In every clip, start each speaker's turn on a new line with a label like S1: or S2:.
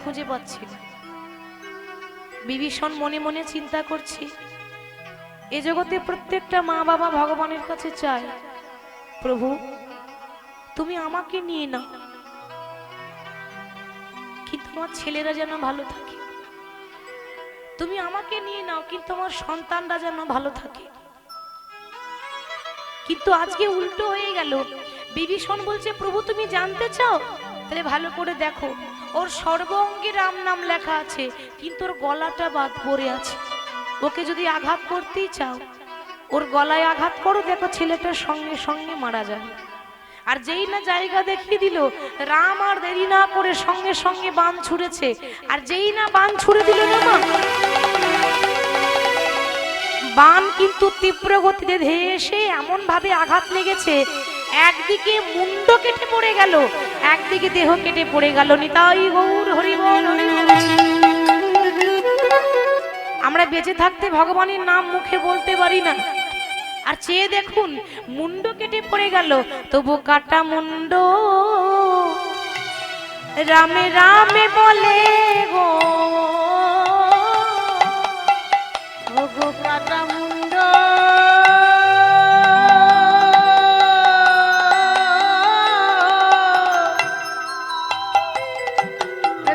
S1: খুঁজে পাচ্ছি না। বিভীষণ মনে মনে চিন্তা করছি, এ জগতে প্রত্যেকটা মা বাবা ভগবানের কাছে চায়, প্রভু তুমি আমাকে নিয়ে নাও, কিন্তু আমার ছেলেরা যেন ভালো থাকে। তুমি আমাকে নিয়ে নাও, কিন্তু আমার সন্তানরা যেন ভালো থাকে। কিন্তু আজকে উল্টো হয়ে গেল। বিভীষণ বলছে, প্রভু তুমি জানতে চাও, তাহলে ভালো করে দেখো, ওর সর্ব অঙ্গে রাম নাম লেখা আছে, কিন্তু ওর গলাটা বাদ পড়ে আছে। ওকে যদি আঘাত করতেই চাও, ওর গলায় আঘাত করো, দেখো ছেলেটার সঙ্গে সঙ্গে মারা যাবে। আর যেই না জায়গা দেখিয়ে দিল, রাম আর দেরি না করে সঙ্গে সঙ্গে বাণ ছুঁড়েছে। আর যেই না বাণ ছুঁড়ে দিল না মা, বাণ কিন্তু তীব্র গতিতে ধেয়ে এসে এমন ভাবে আঘাত লেগেছে, একদিকে মুন্ড কেটে পড়ে গেল, একদিকে দেহ কেটে পড়ে গেল। নিতাই গৌর হরি বল। আমরা বেঁচে থাকতে ভগবানের নাম মুখে বলতে পারি না, আর চেয়ে দেখুন মুন্ড কেটে পড়ে গেল, তবু কাটা মুন্ড রামে রামে বলে গো, গো কাটা মুন্ড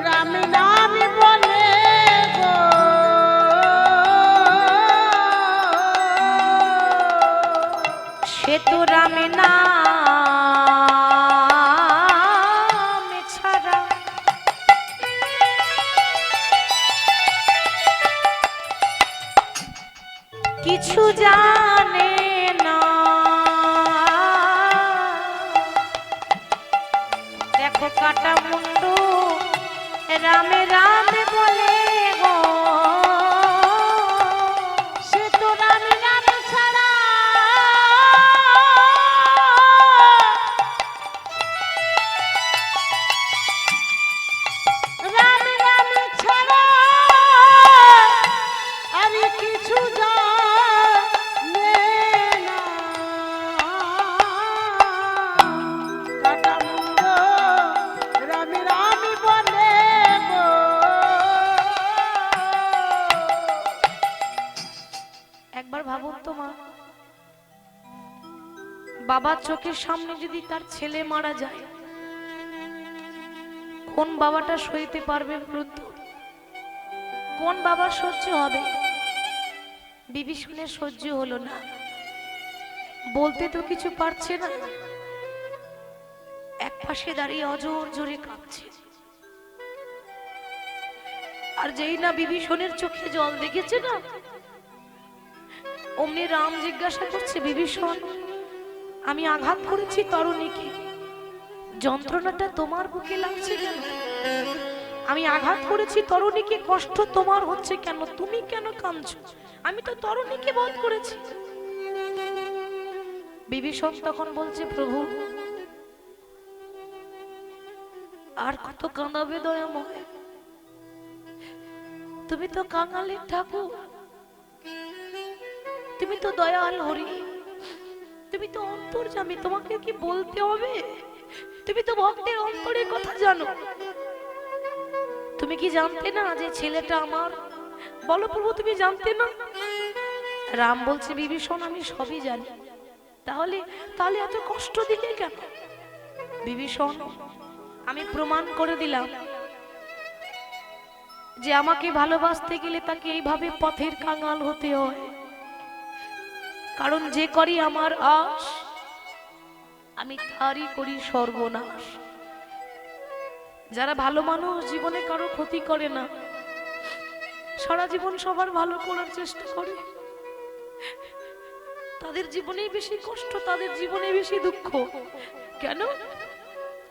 S1: রামে রামে বলে গো, সে তো রামে নাম ছাড়া কিছু জানে না। দেখো কাটা মুন্ডু রামে রামে বলে গো, সে তো রামে নাম ছাড়া রামে রামে ছাড়া আমি কিছু জানে না। কাটা মুন্ডু রামে রামে বলে গো। একবার ভাবুন তো মা, বাবার চোখের সামনে যদি তার ছেলে মারা যায়, কোন বাবাটা সইতে পারবে বৃদ্ধ? কোন বাবার সহ্য হবে? বিভীষণের সহ্য হলো না, বলতে তো কিছু পারছে না, এক পাশে দাঁড়িয়ে অজোর জোরে কাঁদছে। আর যেই না বিভীষণের চোখে জল দেখেছে না, অমনি রাম জিজ্ঞাসা করছে, বিভীষণ আমি আঘাত করেছি তরুণীকে, যন্ত্রণাটা তোমার বুকে লাগছে কেন? আমি আঘাত করেছি তরুণীকে, কষ্ট তোমার হচ্ছে কেন? তুমি কেন কাঁদছো? আমি তো তরুণীকে বধ করেছি। বিভীষণ তখন বলছে, প্রভু আর কত কাঁদাবে দয়াময়? তুমি তো কাঙালের ঠাকুর, তুমি তো দয়াল হরি, তুমি তো অন্তর্যামী, তোমাকে কি বলতে হবে? তুমি তো ভক্তের অন্তরের কথা জানো। তুমি কি জানতে না যে ছেলেটা আমার? বলো প্রভু, তুমি জানতে না? রাম বলছে, বিভীষণ আমি সবই জানি, তাহলে তাহলে এত কষ্ট দিলে কেন? বিভীষণ আমি প্রমাণ করে দিলাম যে আমাকে ভালোবাসতে গেলে তাকে এইভাবে পথের কাঙাল হতে হয়। কারণ যে করি আমার আশ, আমি তারই করি সর্বনাশ। যারা ভালো মানুষ জীবনে কারো ক্ষতি করে না, সারা জীবন সবার ভালো করার চেষ্টা করে, তাদের জীবনেই বেশি কষ্ট, তাদের জীবনে বেশি দুঃখ। কেন?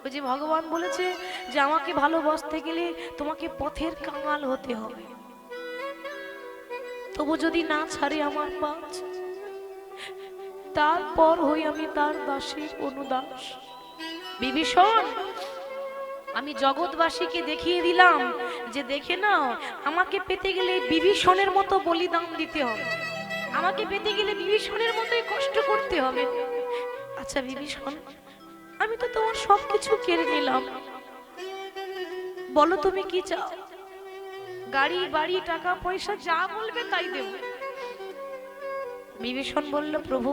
S1: ওই যে ভগবান বলেছে যে আমাকে ভালোবাসতে গেলে তোমাকে পথের কাঙাল হতে হবে। তবু যদি না ছাড়ে আমার পাঁচ, তারপর হই আমি তার দাসীর অনুদাস। বিভীষণ আমি জগৎবাসীকে দেখিয়ে দিলাম যে দেখে নাও, আমাকে পেতে গেলে বিভীষণের মতো বলিদান দিতে হবে, আমাকে পেতে গেলে বিভীষণের মতোই কষ্ট করতে হবে। আচ্ছা বিভীষণ, আমি তো তোমার সবকিছু কেড়ে নিলাম, বলো তুমি কি চাও? গাড়ি বাড়ি টাকা পয়সা যা বলবে তাই দেব। বিভীষণ বলল, প্রভু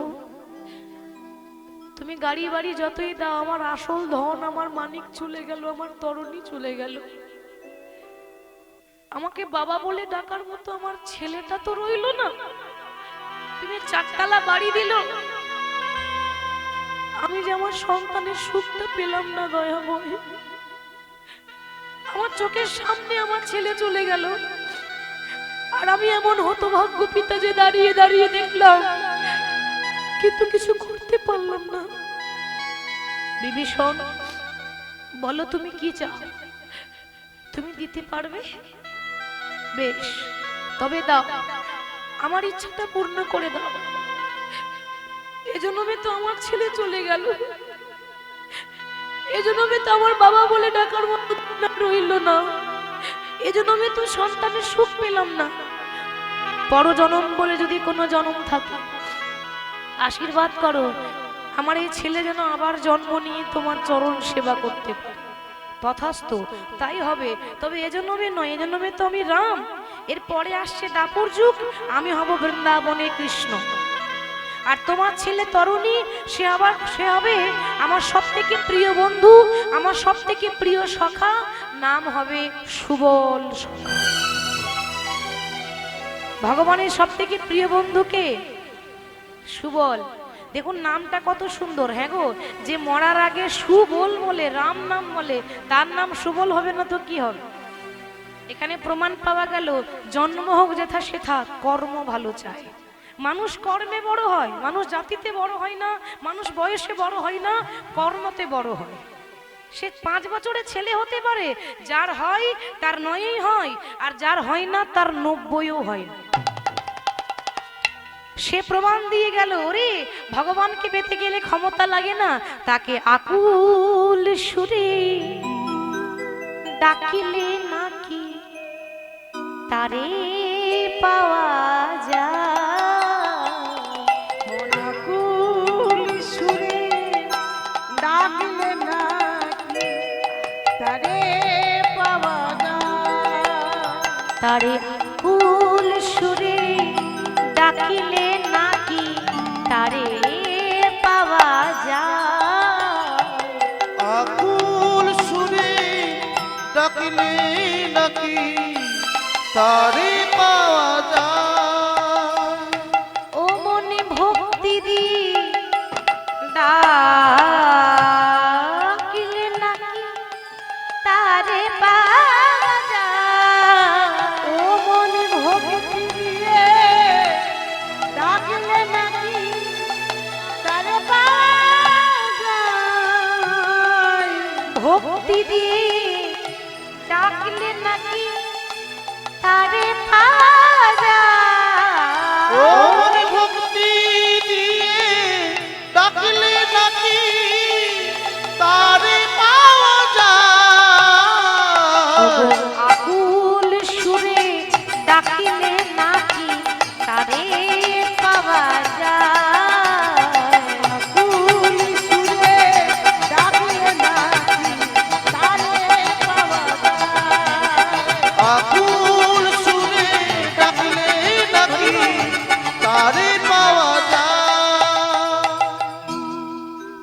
S1: তুমি গাড়ি বাড়ি যতই দাও, আমার আসল ধন, আমার মানিক চলে গেল, আমার তরণী চলে গেল, আমাকে বাবা বলে ডাকার মতো আমার ছেলেটা তো রইল না। তুমি চারতলা বাড়ি দিল, আমি যে আমার সন্তানের সুখটা পেলাম না দয়াময়। আমার চোখের সামনে আমার ছেলে চলে গেল, আর আমি এমন হতভাগ্য পিতা যে দাঁড়িয়ে দাঁড়িয়ে দেখলাম, কিন্তু কিছু করতে পারলাম না। বিভীষণ বলো তুমি কি চাও? তুমি দিতে পারবে? বেশ, তবে দাও, আমার ইচ্ছাটা পূর্ণ করে দাও। এজন্যই তো আমার ছেলে চলে গেল, এজন্যই তো আমার বাবা বলে ডাকার মতো রইল না, এজন্যই তো সন্তানের সুখ পেলাম না। পর জনম বলে যদি কোনো জনম থাকে, আশীর্বাদ করো আমার এই ছেলে যেন আবার জন্ম নিয়ে তোমার চরণ সেবা করতে পারে। তথাস্তু, তাই হবে। তবে এজন্যই নয়, এজন্যই তো আমি রাম, এরপরে আসছে দাপুর যুগ, আমি হব বৃন্দাবনে কৃষ্ণ। আর তোমার ছেলে তরুণী, সে হবে আমার সব থেকে প্রিয় বন্ধু, আমার সব থেকে প্রিয় সখা, নাম হবে সুবল সখা। ভগবানের সব থেকে প্রিয় বন্ধুকে সুবল। দেখুন নামটা কত সুন্দর। হ্যাঁ গো, যে মরার আগে সুবল বলে, রাম নাম বলে, তার নাম সুবল হবে না তো কি হবে? এখানে প্রমাণ পাওয়া গেল, জন্ম হোক যেথা সেথা, কর্ম ভালো চায়। মানুষ কর্মে বড় হয়, মানুষ জাতিতে বড় হয় না, মানুষ বয়সে বড় হয় না, কর্মতে বড় হয়। সে 5 বছরের ছেলে হতে পারে, যার হয় তার 9ই হয়, আর যার হয় না তার 90ও হয় না। সে প্রমাণ দিয়ে গেল, ওরে ভগবানকে পেতে গেলে ক্ষমতা লাগে না, তাকে আকুল সুরে ডাকিলে নাকি তারে পাওয়া যায়।
S2: আকুল সুরে ডাকলে নাকি তারে পাওয়া যায়।
S1: তারে আকুল সুরে ডাকিলে নাকি তারে পাওয়া যায়।
S2: আকুল সুরে ডাকলে নাকি তারে পাওয়া যায়।
S1: ও মনে ভক্তি দি ডাকিলে নাকি তারে পাওয়া যায়।
S2: ও মনে ভক্তি দিয়ে ডাকলে নাকি তারে পাওয়া যায়।
S1: ভক্তি দিয়ে ডাকলে নাকি তারে পাওয়া যায়।
S2: ও মনে ভক্তি দিয়ে ডাকলে নাকি তারে পাওয়া যায়।
S1: আকুল সুরে ডাকিলে নাকি তারে পাওয়া যায়।
S2: আকুল সুরে ডাকলে নাকি তারে পাওয়া যায়। আকুল সুরে ডাকলে নাকি তারে পাওয়া যায়।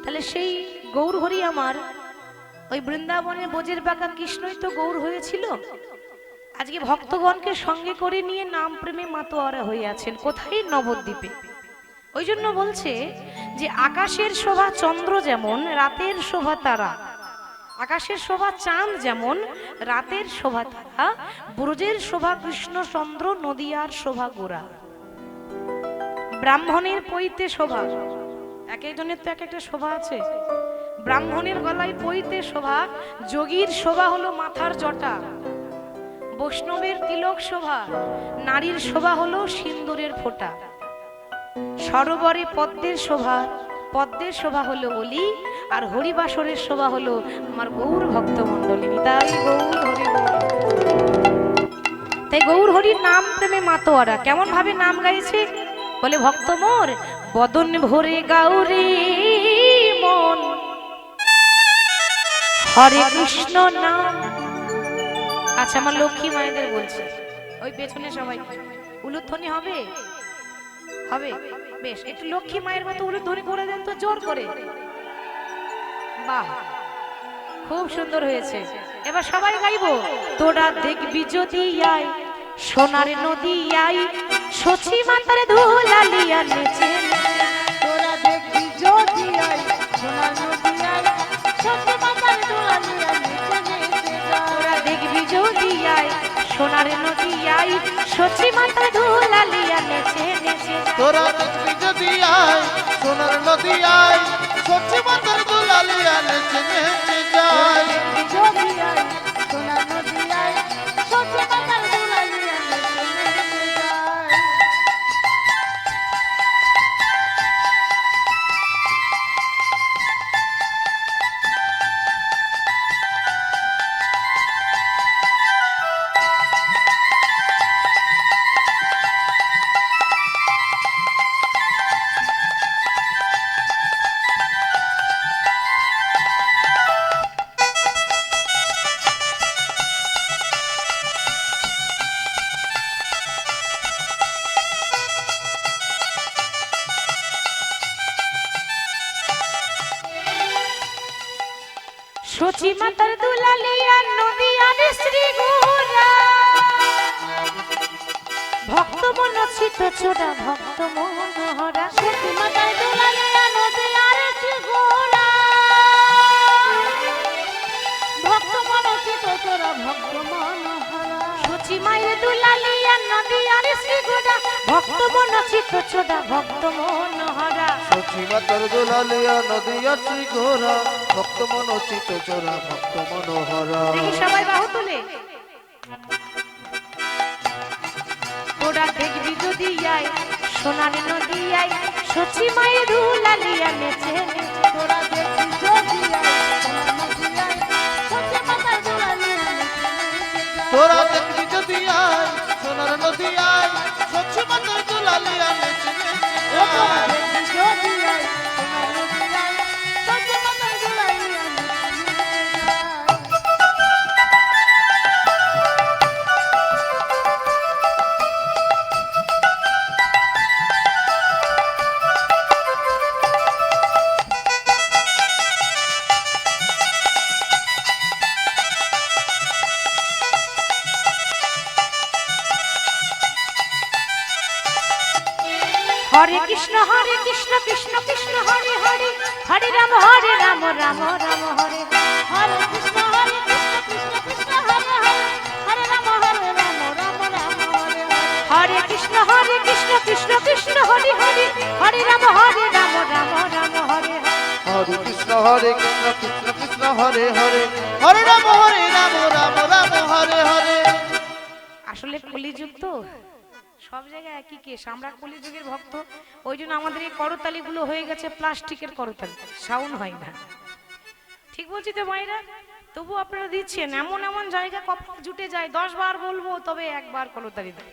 S1: তাহলে সেই গৌর হরি আমার ওই বৃন্দাবনে বোঝের বাঁকা কৃষ্ণই তো গৌর হয়েছিল। আজকে ভক্তগণকে সঙ্গে করে নিয়ে নাম প্রেমে মাতোয়ারা হয়ে আছেন কোথায়? নবদ্বীপে। ওই জন্য বলছে যে আকাশের শোভা চন্দ্র যেমন, রাতের শোভা তারা। আকাশের শোভা চাঁদ যেমন, রাতের শোভা তারা। ব্রজের শোভা কৃষ্ণ চন্দ্র, নদিয়ার শোভা গোরা। ব্রাহ্মণের পৈতে শোভা, এক একজনের তো এক একটা শোভা আছে। ব্রাহ্মণের গলায় পৈতে শোভা, যোগীর শোভা হলো মাথার জটা। বৈষ্ণবের তিলক শোভা, নারীর শোভা হলো সিন্দুরের ফোঁটা। সরোবরে পদ্মের শোভা, পদ্মের শোভা হলো অলি। আর হরিবাসরের শোভা হলো আমার গৌর ভক্তমণ্ডলী। তাই গৌর হরি, তাই গৌর হরির নাম প্রেমে মাতোয়ারা। কেমন ভাবে নাম গাইছে বলে, ভক্ত মোর বদন ভরে গাউরে মন, হরে কৃষ্ণ নাম আচ্ছা আমার লক্ষ্মী মায়েদের বলছি, ওই পেছনে সবাই উলুধ্বনি হবে, হবে বেশ, একটু লক্ষ্মী মায়ের মতো উলুধ্বনি করে দেন তো জোর করে। বাহ, খুব সুন্দর হয়েছে। এবার সবাই গাইবো। তোরা দেখবি যদি আয় সোনার নদী আই, সচি মাতার ধুলালিয়া নেচে।
S2: তোরা দেখবি যদি আই সোনার নদী আই, সত্যি মাতার দোলালিয়া নেচে নেচে যায়।
S1: তোরা দেখবি যদি আয় সোনার নদী আই, সচি মাতার ধুলালিয়া নেচে নেচে।
S3: তোরা দেখবি যদি আয় সোনার নদী আয়, সত্যি মাতার দুলালিয়া নেচে নেচে যায়।
S2: দেখবি যদি আই সোনার নদী আই, সত্যি মাতার দোলালিয়া নেচে নেচে যায়।
S1: সচি মাতার দুলালিয়া নদী আর শ্রী গুরা, ভক্ত মনচিত ছোড়া ভক্ত মনোহরা।
S2: সত্যি মাতার দোলালিয়া নদী আর শ্রী গোরা, ভক্ত মনোচিত তোরা ভক্ত মনোহরা।
S1: সচি মায়ের দুলালিয়া নদী আর শ্রী গুরা, ভক্ত মনচিত ছোড়া ভক্ত মনোহরা।
S3: সখী মাতার দুলালিয়া নদী শ্রী ঘোরা, ভক্ত মনোচিত চোরা ভক্ত মনোহরা।
S1: দেখি সবাই বাহু তুলে। তোরা দেখবি যদি আয় সোনার নদী আই, সচি মায়ের দুলালিয়া নেচে নেচে।
S2: তোরা দেখবি যদি আই সোনার নদী আই, সত্যি মাতার দোলালিয়া নেচে নেচে যায়।
S3: তোরা দেখবি যদি আয় সোনার নদী আয়, সত্যি মাতার দুলালিয়া নেচে নেচে
S2: ও তোরা
S3: যায়।
S2: দেখবি যদি আই সোনার নদী আই, সত্যি মাতার দোলালিয়া নেচে নেচে যায়।
S1: হরে কৃষ্ণ কৃষ্ণ কৃষ্ণ হরে হরে, হরে রাম রাম রাম হরে।
S2: হরে কৃষ্ণ কৃষ্ণ কৃষ্ণ হরে হরে, হরে রাম রাম রাম হরে হরে।
S1: হরে কৃষ্ণ কৃষ্ণ কৃষ্ণ হরে হরে, হরে রাম রাম রাম হরে হরে।
S3: হরে কৃষ্ণ কৃষ্ণ কৃষ্ণ হরে হরে, হরে রাম রাম রাম হরে হরে।
S1: আসলে কলিযুগ তো, সব জায়গায় একই কেস। আমরা কলিযুগের ভক্ত, ওই জন্য আমাদের এই করতালি গুলো হয়ে গেছে প্লাস্টিকের করতালি, সাউন্ড হয় না। ঠিক বলছি তো মায়েরা? তবু আপনারা দিচ্ছেন, এমন এমন জায়গা কপাল জুটে যায়, 10 বার বলবো তবে একবার করতালি দেবে,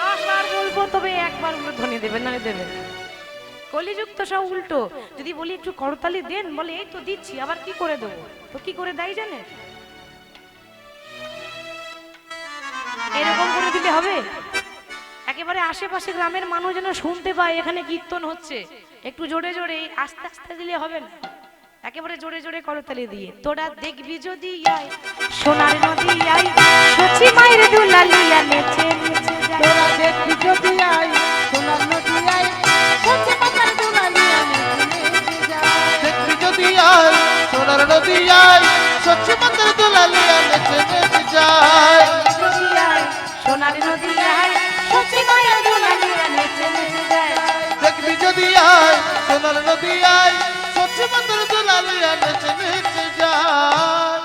S1: 10 বার বলবো তবে একবার ধ্বনি দেবেন, না দেবেন। কলিযুগ তো সব উল্টো। যদি বলি একটু করতালি দেন, বলে এই তো দিচ্ছি, আবার কি করে দেবো? তো কি করে দেয় জানেন? এরকম করে দিলে হবে? একেবারে আশেপাশে গ্রামের মানুষ যেন শুনতে পায় এখানে কীর্তন হচ্ছে, একটু জোরে জোরে, আস্তে আস্তে দিলে হবে না, একেবারে জোরে জোরে করতালি দিয়ে। তোরা দেখবি যদি আয় সোনার নদী আই, সচি মায়ের দুলালিয়া নেচে নেচে যায়।
S2: তোরা দেখবি যদি আই সোনার নদী আই, সত্যি মাতার দোলালিয়া নেচে নেচে যায়।
S3: দেখবি যদি আয় সোনার নদী আয়, সচ্ছি মাতার দুলালিয়া নেচে নেচে যায়।
S1: যদি আয় সোনার নদী আই, সচি মায়ের দুলালিয়া নেচে নেচে যায়।
S3: দেখবি যদি আয় সোনার নদী আয়, সচ্ছি মাতার দুলালিয়া নেচে নেচে যায়।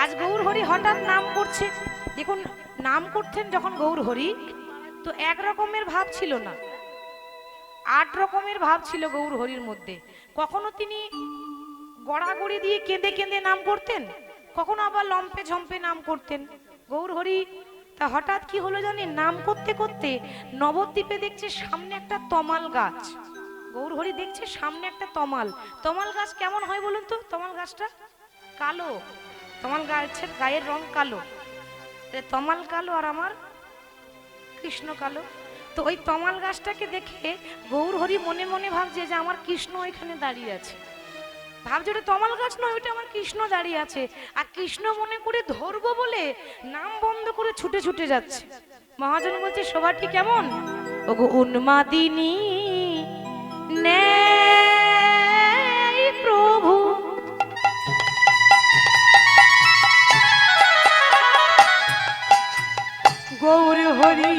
S1: আজ গৌর হরি হঠাৎ নাম করছে, দেখুন নাম করতেন যখন গৌর হরি, তো এক রকমের ভাব ছিল না, 8 রকমের ভাব ছিল গৌর হরির মধ্যে। কখনো তিনি গড়াগড়ি দিয়ে কেঁদে কেঁদে নাম করতেন, কখনো আবার লম্পে ঝম্পে নাম করতেন গৌর হরি। তা হঠাৎ কি হলো জানেন? নাম করতে করতে নবদ্বীপে দেখছে সামনে একটা তমাল গাছ। গৌর হরি দেখছে সামনে একটা তমাল। তমাল গাছ কেমন হয় বলুন তো? তমাল গাছটা কালো, তমাল গাছের গায়ের রং কালো। তমাল কালো আর আমার কৃষ্ণ কালো। তো ওই তমাল গাছটাকে দেখে গৌর হরি মনে মনে ভাবছে যে আমার কৃষ্ণ ওইখানে দাঁড়িয়ে আছে। ভাবছে ওটা তমাল গাছ নয়, ওইটা আমার কৃষ্ণ দাঁড়িয়ে আছে। আর কৃষ্ণ মনে করে ধরবো বলে নাম বন্ধ করে ছুটে ছুটে যাচ্ছে। মহাজন বলছে শোভাটি কেমন? ওগো উন্মাদিনী নেই প্রভু,
S2: গৌর হরি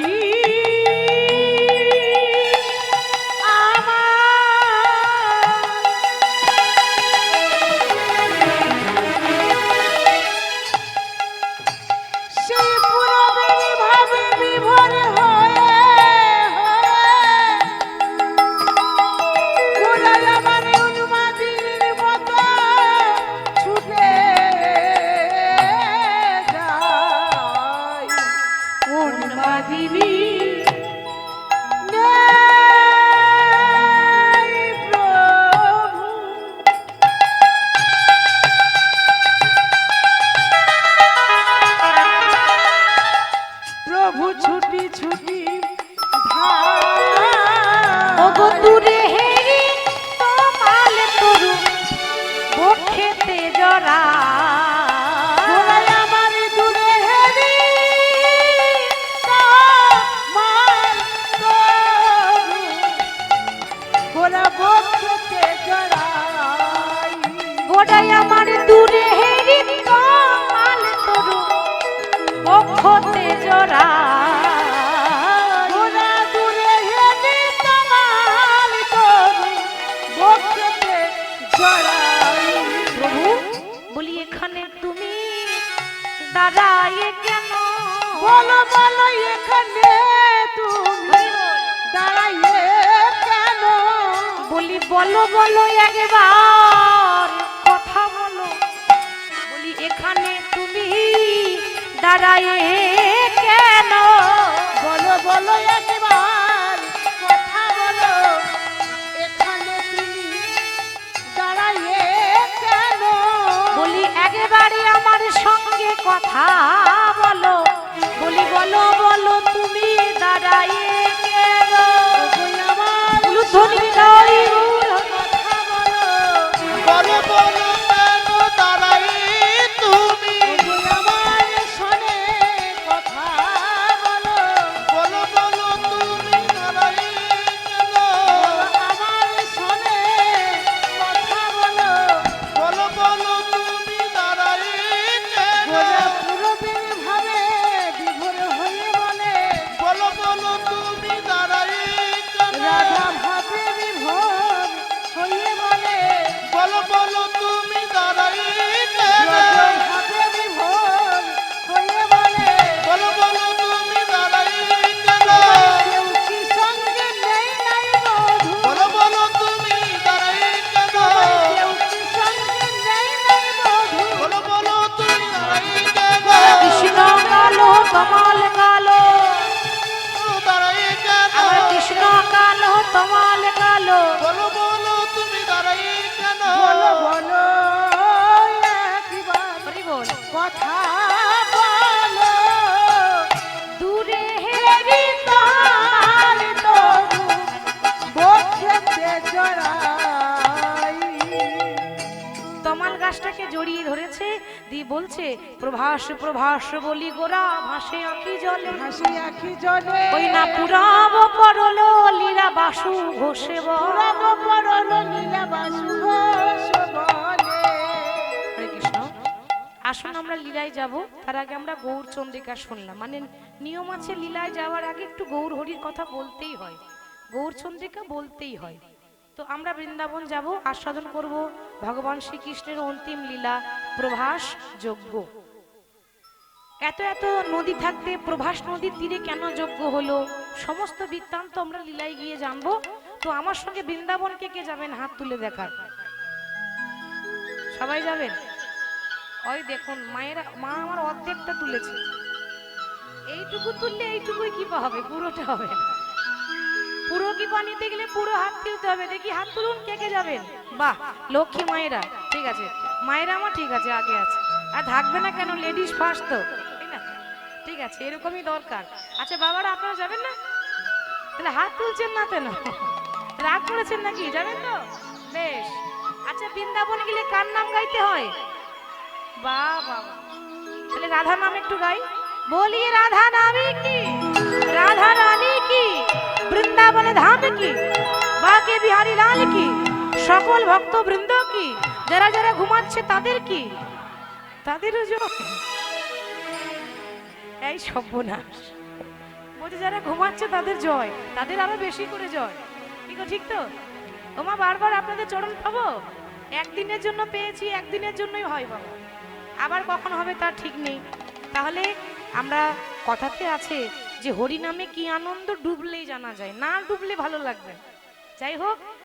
S1: আমার দূরে হেরি তমাল তরু বক্ষতে জরা,
S2: দূরে হেরি তমাল তরু বক্ষতে জড়াই।
S1: প্রভু বলি এখানে তুমি দাঁড়ায়ে কেন?
S2: বলো বলো এখানে তুমি দাঁড়াইয়ে কেন?
S1: বলি বলো বলো একবার কথা বলো। বলি এখানে তুমি দাঁড়ায়ে কেন?
S2: বলো বলো একবার কথা বলো, এখানে তুমি দাঁড়াইয়ে কেন?
S1: বলি একবারই আমার সঙ্গে কথা বলো। বলি বলো বলো তুমি দাঁড়ায়ে কেন? ধ্বনি দাও
S2: কথা বলো,
S3: বলো বলো কেন দাঁড়াই তুমি?
S2: আমার শোনে কথা বলো,
S3: বলো বলো তুমি দাঁড়াই কেন?
S2: আমার শোনে কথা বলো।
S3: বলো বলো তুমি দাঁড়াই কেন?
S2: পূরবের ভাবে বিভোর হয়ে বলে,
S3: বলো বলো তুমি দাঁড়াই কেন?
S2: রাধা ভাবে বিভোর হয়ে বলে,
S3: বলো বলো তুমি দাঁড়াই কেন?
S2: রাধা ভাবে বিভোর হয়ে বলে,
S3: বলো বলো তুমি দাঁড়াই কেন?
S2: কেউ কি সঙ্গে নেই নাই বধূ,
S3: বলো বলো তুমি দাঁড়াই কেন?
S2: কেউ কি সঙ্গে নেই নাই বধূ,
S3: বলো বলো তুমি দাঁড়াই কেন?
S1: কৃষ্ণ কালো তমাল কালো,
S3: দাঁড়াই কেন?
S1: আমার কৃষ্ণ কালো তমাল কালো।
S3: বলো বলো তুমি দাঁড়াই কেন?
S2: বলো বলো একবার
S1: হরি বল।
S2: কথা বলো,
S1: দূরে
S2: হেরি তমাল তরু বক্ষেতে জড়াই।
S1: তমাল গাছটাকে জড়িয়ে ধরেছে দিয়ে বলছে প্রভাস প্রভাস বলি গোরা ভাসে আঁকি জলে,
S2: হাসি আখি জলে
S1: ওই না পুরাব পরল লীলা বাসু ঘোষে
S2: পুরাব পরল লীলা বাসু ঘোষ বলে।
S1: হরে কৃষ্ণ। আসুন আমরা লীলায় যাব, তার আগে আমরা গৌর চন্দ্রিকা শুনলাম। মানে নিয়ম আছে লীলায় যাওয়ার আগে একটু গৌর হরির কথা বলতেই হয়, গৌর চন্দ্রিকা বলতেই হয়। তো আমরা বৃন্দাবন যাব, আস্বাদন করব ভগবান শ্রীকৃষ্ণের অন্তিম লীলা প্রভাস যজ্ঞ। এত এত নদী থাকতে প্রভাস নদীর তীরে কেন যজ্ঞ হলো, সমস্ত বৃত্তান্ত আমরা লীলায় গিয়ে জানবো। তো আমার সঙ্গে বৃন্দাবন কে কে যাবেন হাত তুলে দেখার? সবাই যাবেন? ওই দেখুন মায়েরা, মা আমার অর্ধেকটা তুলেছে, এইটুকু তুললে এইটুকুই কি হবে, পুরোটা হবে না। পুরো কি পানিতে গেলে পুরো হাত তুলতে হবে। দেখি হাত তুলুন কে কে যাবেন। বাহ, লক্ষ্মী মায়েরা, ঠিক আছে, মায়েরা আমার ঠিক আছে, আগে আছে। আর থাকবে না কেন, লেডিস ফার্স্ট তো, তাই না? ঠিক গেছে, এরকমই দরকার। আচ্ছা বাবারা আপনারা যাবেন না? তাহলে হাত তুলছেন না কেন? রাগ করেছেন নাকি? যাবেন তো? বেশ। আচ্ছা বৃন্দাবনে গেলে কার নাম গাইতে হয়? বাহ বাহ, তাহলে রাধা নাম একটু গাই। বলিয়ে রাধা নামে কি, রাধা রানী কি, বৃন্দাবন ধাম কি, বাকে বিহারী লাল কি, সকল ভক্ত বৃন্দ কি, যারা যারা ঘুমাচ্ছে তাদের কি, তাদেরও জয়। এই সর্বনাশ, বলছে যারা ঘুমাচ্ছে তাদের জয়, তাদের আরো বেশি করে জয়। ঠিক ঠিক তো? ওমা বারবার আপনাদের চরণ পাবো? একদিনের জন্য পেয়েছি, একদিনের জন্যই হয় বাবা, আবার কখন হবে তার ঠিক নেই। তাহলে আমরা, কথাতে আছে যে হরি নামে কি আনন্দ ডুবলেই জানা যায়, না ডুবলে ভালো লাগবে। যাই হোক,